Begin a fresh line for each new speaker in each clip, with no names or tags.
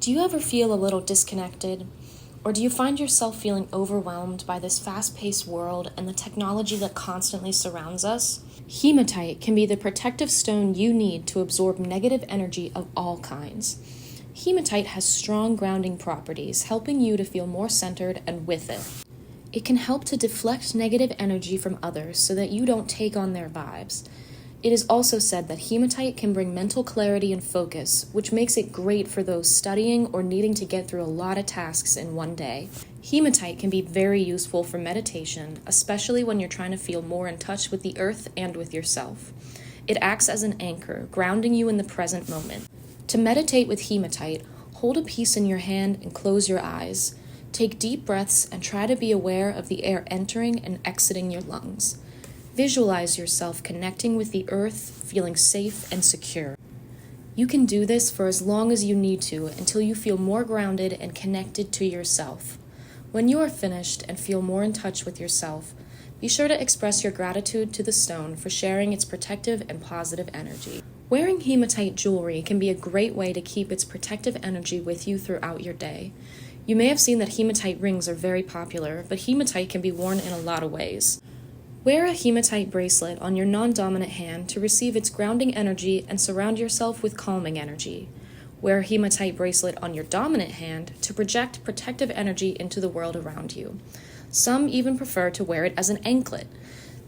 Do you ever feel a little disconnected? Or do you find yourself feeling overwhelmed by this fast-paced world and the technology that constantly surrounds us? Hematite can be the protective stone you need to absorb negative energy of all kinds. Hematite has strong grounding properties, helping you to feel more centered and with it. It can help to deflect negative energy from others so that you don't take on their vibes. It is also said that hematite can bring mental clarity and focus, which makes it great for those studying or needing to get through a lot of tasks in one day. Hematite can be very useful for meditation, especially when you're trying to feel more in touch with the earth and with yourself. It acts as an anchor, grounding you in the present moment. To meditate with hematite, hold a piece in your hand and close your eyes. Take deep breaths and try to be aware of the air entering and exiting your lungs. Visualize yourself connecting with the earth, feeling safe and secure. You can do this for as long as you need to until you feel more grounded and connected to yourself. When you are finished and feel more in touch with yourself, be sure to express your gratitude to the stone for sharing its protective and positive energy. Wearing hematite jewelry can be a great way to keep its protective energy with you throughout your day. You may have seen that hematite rings are very popular, but hematite can be worn in a lot of ways. Wear a hematite bracelet on your non-dominant hand to receive its grounding energy and surround yourself with calming energy. Wear a hematite bracelet on your dominant hand to project protective energy into the world around you. Some even prefer to wear it as an anklet.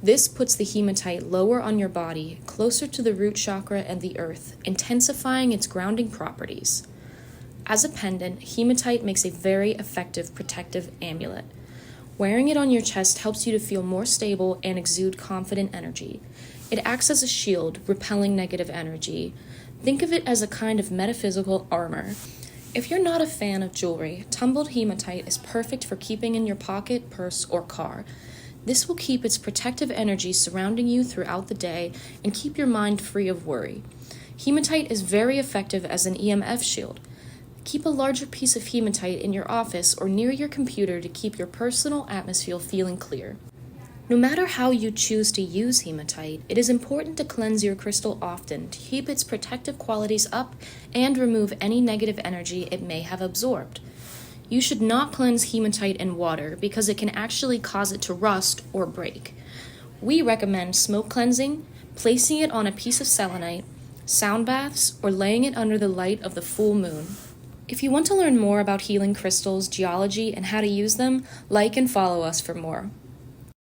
This puts the hematite lower on your body, closer to the root chakra and the earth, intensifying its grounding properties. As a pendant, hematite makes a very effective protective amulet. Wearing it on your chest helps you to feel more stable and exude confident energy. It acts as a shield, repelling negative energy. Think of it as a kind of metaphysical armor. If you're not a fan of jewelry, tumbled hematite is perfect for keeping in your pocket, purse, or car. This will keep its protective energy surrounding you throughout the day and keep your mind free of worry. Hematite is very effective as an EMF shield. Keep a larger piece of hematite in your office or near your computer to keep your personal atmosphere feeling clear. No matter how you choose to use hematite, it is important to cleanse your crystal often to keep its protective qualities up and remove any negative energy it may have absorbed. You should not cleanse hematite in water because it can actually cause it to rust or break. We recommend smoke cleansing, placing it on a piece of selenite, sound baths, or laying it under the light of the full moon. If you want to learn more about healing crystals, geology, and how to use them, like and follow us for more.